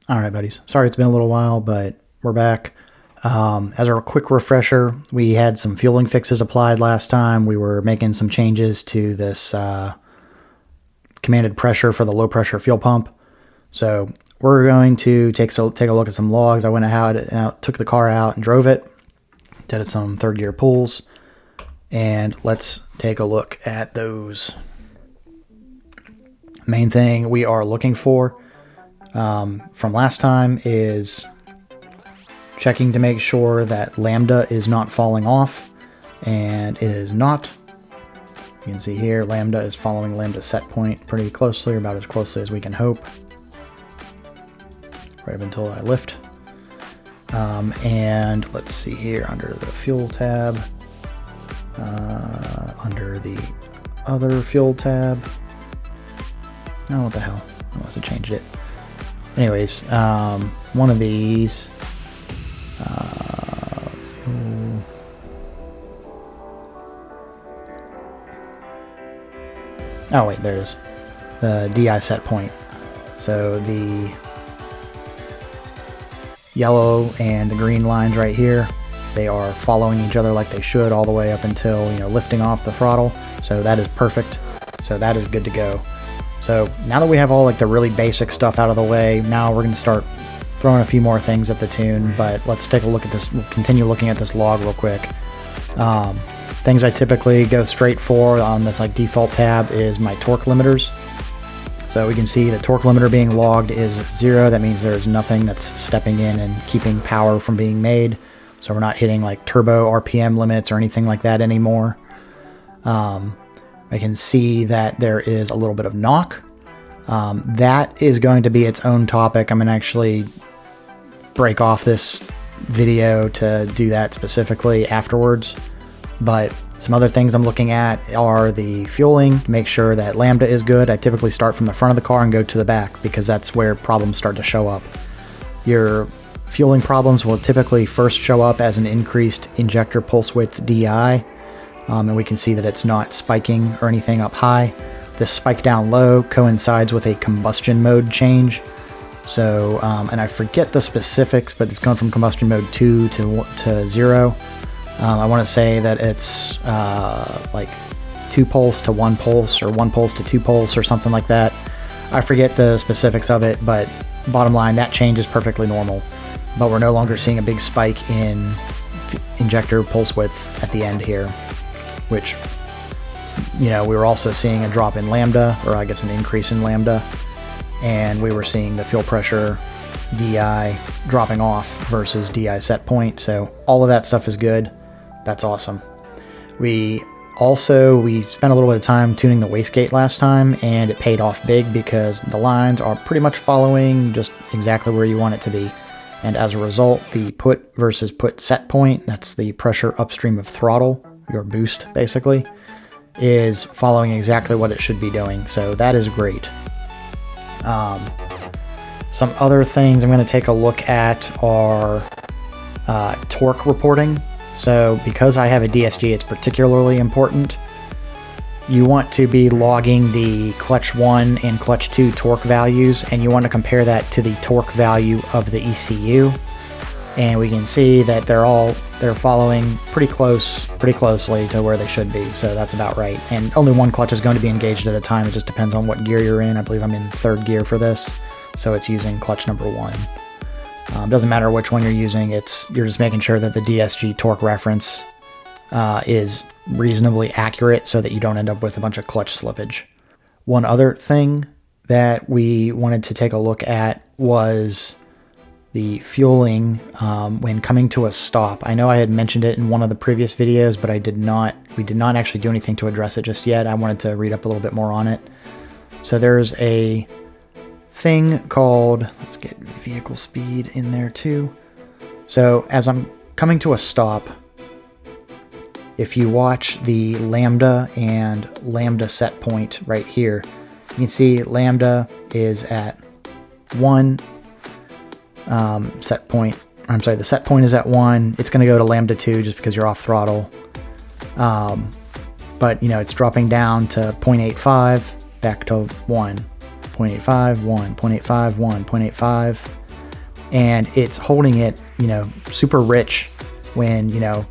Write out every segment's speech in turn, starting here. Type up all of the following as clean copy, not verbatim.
All right, buddies. Sorry it's been a little while, but we're back. As a quick refresher, we had some fueling fixes applied last time. We were making some changes to this commanded pressure for the low pressure fuel pump. So we're going to take a look at some logs. I went out, took the car out and drove it. Did some third gear pulls. And let's take a look at those. Main thing we are looking for from last time is checking to make sure that lambda is not falling off, and it is not. You can see here lambda is following lambda set point pretty closely, or about as closely as we can hope, right up until I lift. And let's see here under the fuel tab, under the other fuel tab. Oh, what the hell? I must have changed it. Anyways, one of these. Oh wait, there it is. The DI set point. So the yellow and the green lines right here, they are following each other like they should all the way up until, lifting off the throttle. So that is perfect. So that is good to go. So now that we have all like the really basic stuff out of the way, now we're going to start throwing a few more things at the tune, but let's take a look at this, continue looking at this log real quick. Things I typically go straight for on this like default tab is my torque limiters. So we can see the torque limiter being logged is 0. That means there's nothing that's stepping in and keeping power from being made. So we're not hitting like turbo RPM limits or anything like that anymore. I can see that there is a little bit of knock. That is going to be its own topic. I'm going to actually break off this video to do that specifically afterwards. But some other things I'm looking at are the fueling, to make sure that lambda is good. I typically start from the front of the car and go to the back because that's where problems start to show up. Your fueling problems will typically first show up as an increased injector pulse width DI. And we can see that it's not spiking or anything up high. This spike down low coincides with a combustion mode change. So, and I forget the specifics, but it's going from combustion mode 2 to 0. I want to say that it's like 2 pulse to 1 pulse, or 1 pulse to 2 pulse, or something like that. I forget the specifics of it, but bottom line, that change is perfectly normal. But we're no longer seeing a big spike in injector pulse width at the end here, which, we were also seeing a drop in lambda, or I guess an increase in lambda, and we were seeing the fuel pressure DI dropping off versus DI set point. So all of that stuff is good. That's awesome. We spent a little bit of time tuning the wastegate last time, and it paid off big because the lines are pretty much following just exactly where you want it to be. And as a result, the put versus put set point, that's the pressure upstream of throttle, your boost basically, is following exactly what it should be doing. So that is great. Some other things I'm going to take a look at are torque reporting. So because I have a DSG, it's particularly important. You want to be logging the clutch 1 and clutch 2 torque values, and you want to compare that to the torque value of the ECU. And we can see that they're following pretty closely to where they should be. So that's about right. And only one clutch is going to be engaged at a time. It just depends on what gear you're in. I believe I'm in 3rd gear for this, so it's using clutch number 1. Doesn't matter which one you're using. You're just making sure that the DSG torque reference is reasonably accurate so that you don't end up with a bunch of clutch slippage. One other thing that we wanted to take a look at was the fueling when coming to a stop. I know I had mentioned it in one of the previous videos, but we did not actually do anything to address it just yet. I wanted to read up a little bit more on it. So there's a thing called, let's get vehicle speed in there too. So as I'm coming to a stop, if you watch the lambda and lambda set point right here, you can see lambda is at 1 set point. I'm sorry, the set point is at 1. It's going to go to lambda 2 just because you're off throttle. But it's dropping down to 0.85 back to 1. 0.85, 1, 0.85, 1, 0.85. and it's holding it, you know, super rich when, you know,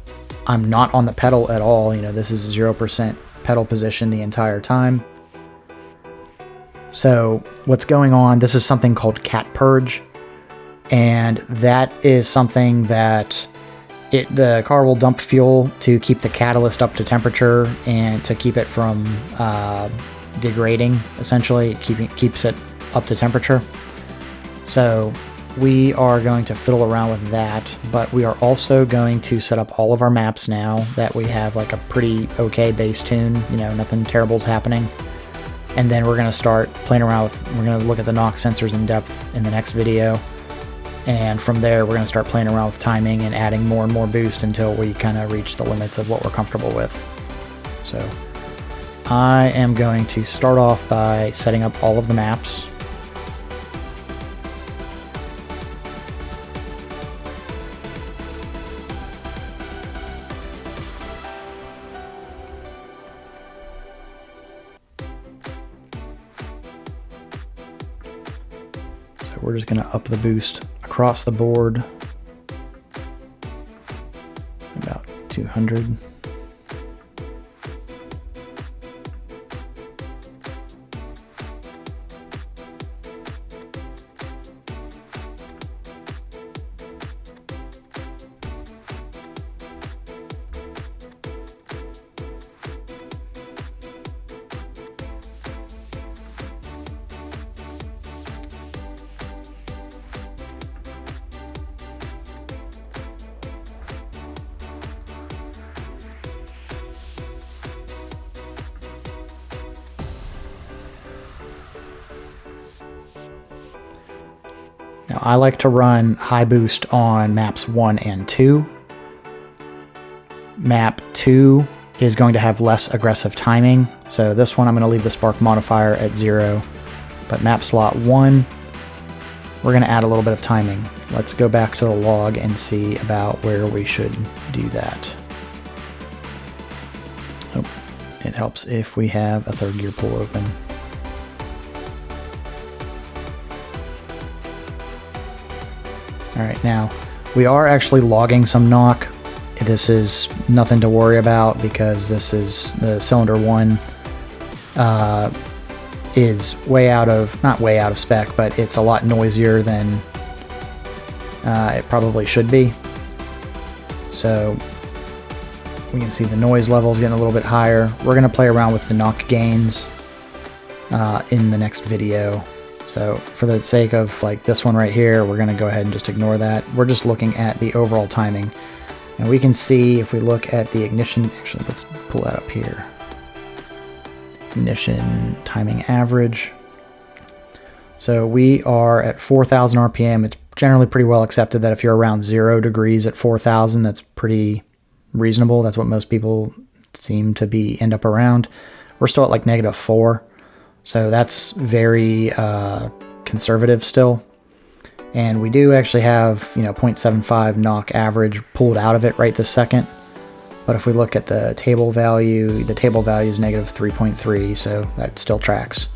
I'm not on the pedal at all. You know, this is 0% pedal position the entire time. So what's going on, this is something called Purge, and that is something that the car will dump fuel to keep the catalyst up to temperature and to keep it from degrading, essentially. It keeps it up to temperature. So we are going to fiddle around with that, but we are also going to set up all of our maps now that we have like a pretty okay bass tune, you know, nothing terrible's happening. And then we're going to start playing around with, we're going to look at the knock sensors in depth in the next video. And from there, we're going to start playing around with timing and adding more and more boost until we kind of reach the limits of what we're comfortable with. So I am going to start off by setting up all of the maps. So we're just going to up the boost across the board about 200. Now I like to run high boost on maps 1 and 2. Map 2 is going to have less aggressive timing, so this one I'm going to leave the spark modifier at 0. But map slot 1, we're going to add a little bit of timing. Let's go back to the log and see about where we should do that. Oh, it helps if we have a third gear pull open. Alright, now we are actually logging some knock. This is nothing to worry about because this is the cylinder 1 is way out of, not way out of spec, but it's a lot noisier than it probably should be. So we can see the noise level is getting a little bit higher. We're going to play around with the knock gains in the next video. So for the sake of like this one right here, we're going to go ahead and just ignore that. We're just looking at the overall timing. And we can see if we look at the ignition, actually let's pull that up here. Ignition timing average. So we are at 4,000 RPM. It's generally pretty well accepted that if you're around 0 degrees at 4,000, that's pretty reasonable. That's what most people seem to end up around. We're still at like -4. So that's very conservative still. And we do actually have, you know, 0.75 knock average pulled out of it right this second. But if we look at the table value is -3.3, so that still tracks.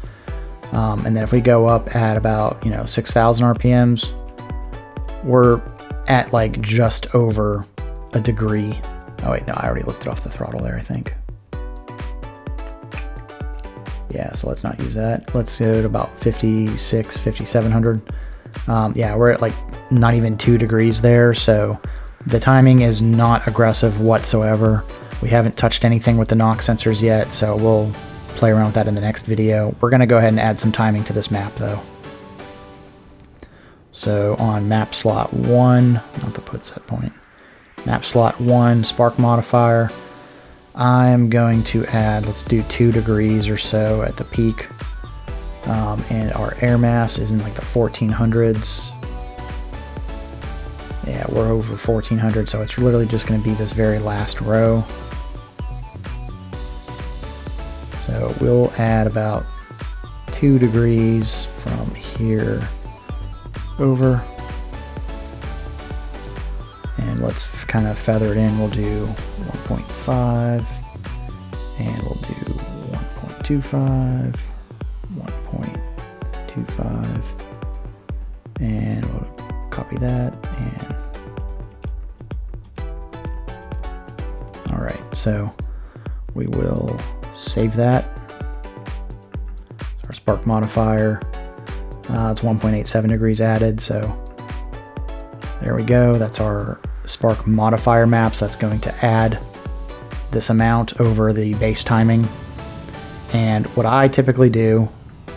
And then if we go up at about, you know, 6,000 RPMs, we're at like just over a degree. Oh wait, no, I already lifted off the throttle there, I think. Yeah, so let's not use that. Let's go to about 56, 5,700. Yeah, we're at like not even 2 degrees there, so the timing is not aggressive whatsoever. We haven't touched anything with the knock sensors yet, so we'll play around with that in the next video. We're going to go ahead and add some timing to this map though. So on map slot 1, not the put set point, map slot 1, spark modifier, I'm going to add, let's do 2 degrees or so at the peak. And our air mass is in like the 1400s. Yeah, we're over 1400, so it's literally just going to be this very last row. So we'll add about 2 degrees from here over. And let's kind of feather it in. We'll do 1.5, and we'll do 1.25, 1.25, and we'll copy that, and all right, so we will save that. Our spark modifier, it's 1.87 degrees added, so there we go. That's our spark modifier map, so that's going to add this amount over the base timing. And what I typically do,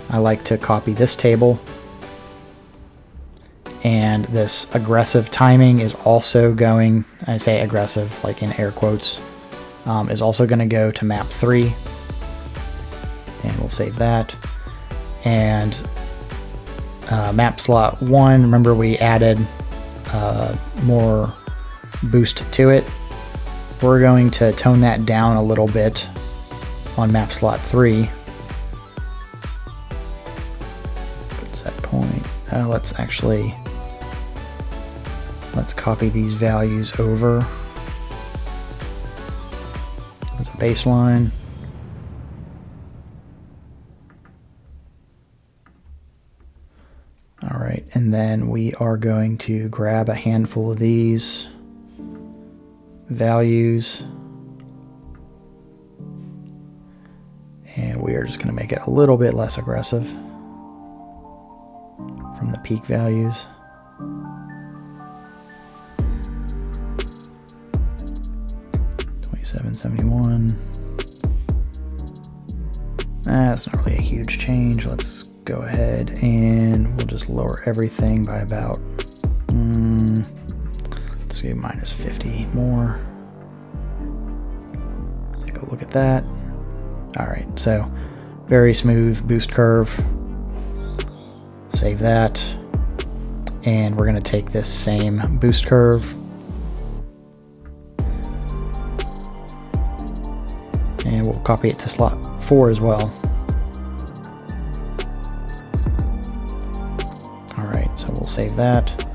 I like to copy this table, and this aggressive timing is also going, I say aggressive like in air quotes, is also going to go to map 3, and we'll save that. And map slot 1, remember we added more boost to it. We're going to tone that down a little bit on map slot 3. Put set point. Let's copy these values over as a baseline. All right, and then we are going to grab a handful of these values, and we are just going to make it a little bit less aggressive from the peak values. $27.71. That's not really a huge change. Let's go ahead and we'll just lower everything by about, let's do minus 50 more. Take a look at that. All right, so very smooth boost curve. Save that. And we're going to take this same boost curve and we'll copy it to slot 4 as well. All right, so we'll save that.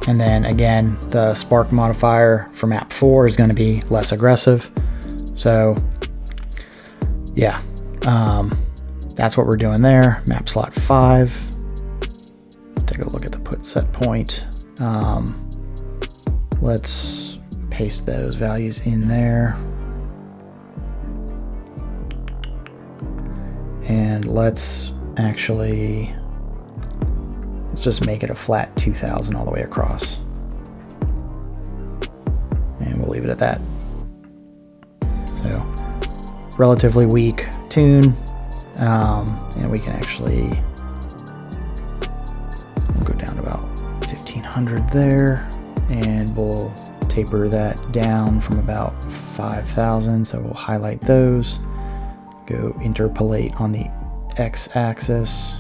And then again, the spark modifier for map 4 is going to be less aggressive. So yeah, that's what we're doing there. Map slot 5. Take a look at the put set point. Let's paste those values in there. And let's just make it a flat 2000 all the way across. And we'll leave it at that. So, relatively weak tune. And we can actually, we'll go down to about 1500 there. And we'll taper that down from about 5000. So we'll highlight those. Go interpolate on the x-axis,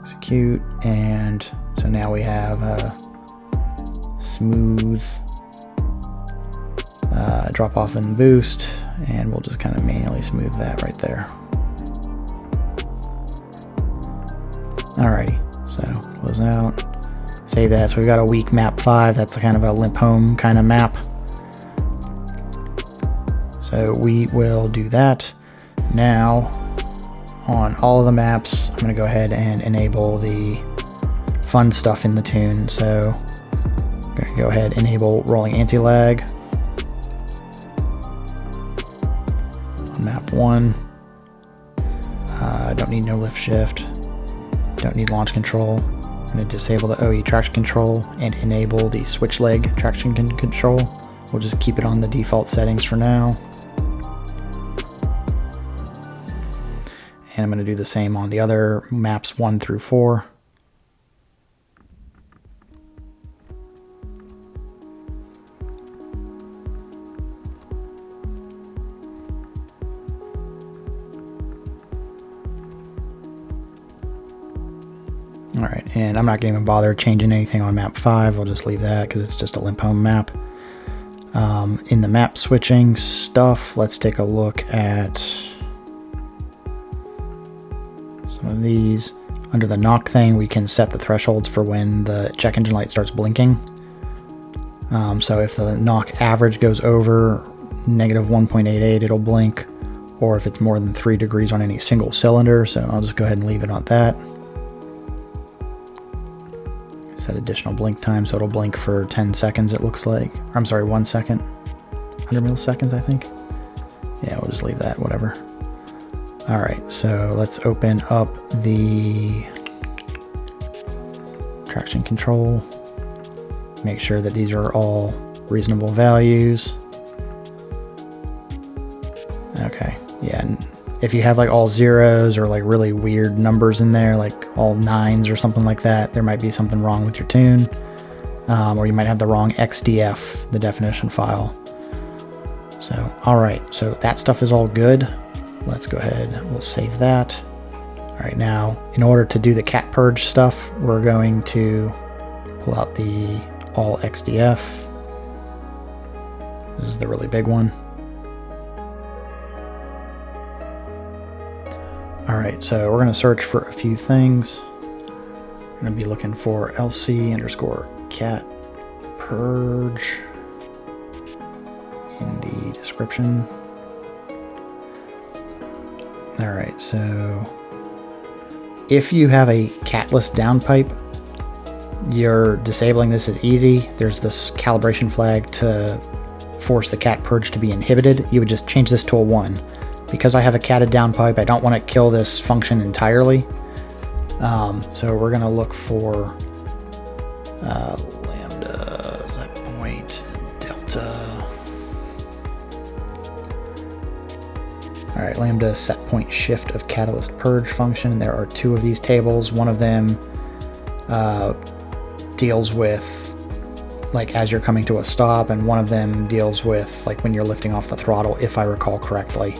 execute, and so now we have a smooth drop off and boost, and we'll just kind of manually smooth that right there. Alrighty, so close out, save that. So we've got a weak map 5. That's kind of a limp home kind of map. So we will do that. Now, on all of the maps, I'm going to go ahead and enable the fun stuff in the tune. So I'm going to go ahead and enable rolling anti-lag on map 1. Don't need no lift shift. Don't need launch control. I'm going to disable the OE traction control and enable the switch leg traction control. We'll just keep it on the default settings for now. And I'm going to do the same on the other maps 1 through 4. All right, and I'm not going to even bother changing anything on map 5. We'll just leave that because it's just a limp home map. In the map switching stuff, let's take a look at some of these. Under the knock thing, we can set the thresholds for when the check engine light starts blinking. So if the knock average goes over negative 1.88, it'll blink, or if it's more than 3 degrees on any single cylinder. So I'll just go ahead and leave it on that. set additional blink time, so it'll blink for 10 seconds it looks like. Or, I'm sorry, 1 second. 100 milliseconds, I think. Yeah, we'll just leave that, whatever. Alright, so let's open up the traction control. Make sure that these are all reasonable values. Okay, yeah, and if you have like all zeros or like really weird numbers in there, like all nines or something like that, there might be something wrong with your tune. Or you might have the wrong XDF, the definition file. So, alright, so that stuff is all good. Let's go ahead, we'll save that. Alright, now, in order to do the cat purge stuff, we're going to pull out the all XDF. This is the really big one. Alright, so we're going to search for a few things. We're going to be looking for LC_cat purge in the description. Alright, so if you have a catless downpipe, you're disabling this is easy. There's this calibration flag to force the cat purge to be inhibited. You would just change this to a 1. Because I have a catted downpipe, I don't want to kill this function entirely. So we're going to look for lambda, set point, delta. Alright, lambda set point shift of catalyst purge function. There are 2 of these tables. One of them deals with like as you're coming to a stop, and one of them deals with like when you're lifting off the throttle, if I recall correctly.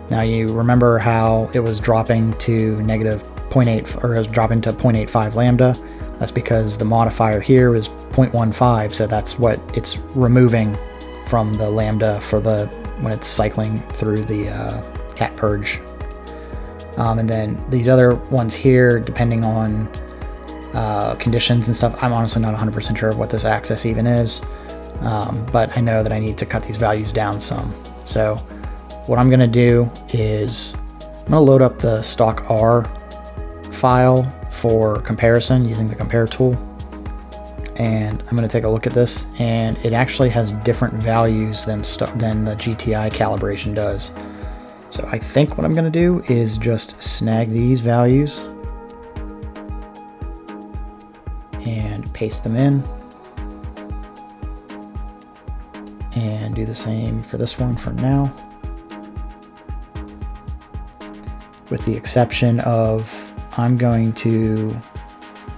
Now you remember how it was dropping to -0.8, or it was dropping to 0.85 lambda. That's because the modifier here is 0.15, so that's what it's removing from the lambda for the when it's cycling through the cat purge. And then these other ones here, depending on conditions and stuff, I'm honestly not 100% sure of what this axis even is, but I know that I need to cut these values down some. So what I'm going to do is I'm going to load up the stock R file for comparison using the compare tool, and I'm going to take a look at this, and it actually has different values than the GTI calibration does. So I think what I'm going to do is just snag these values and paste them in, and do the same for this one for now, with the exception of I'm going to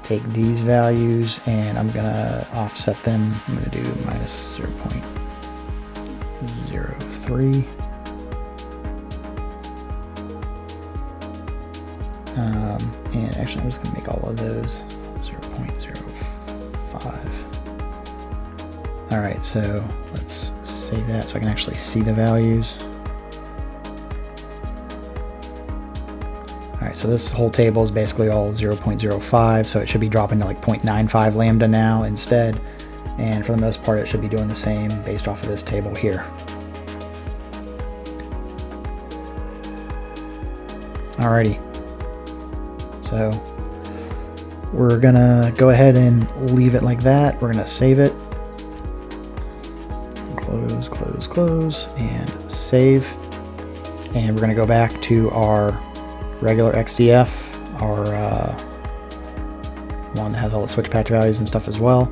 take these values and I'm going to offset them. I'm going to do -0.03. And actually I'm just going to make all of those 0.05. Alright, so let's save that so I can actually see the values. Alright, so this whole table is basically all 0.05, so it should be dropping to like 0.95 lambda now instead. And for the most part, it should be doing the same based off of this table here. Alrighty. So we're gonna go ahead and leave it like that. We're gonna save it. Close, close, close, and save. And we're gonna go back to our regular XDF, our one that has all the switch patch values and stuff as well.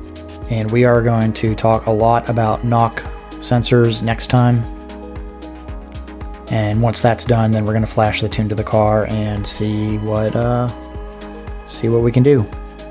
And we are going to talk a lot about knock sensors next time. And once that's done, then we're going to flash the tune to the car and see what we can do.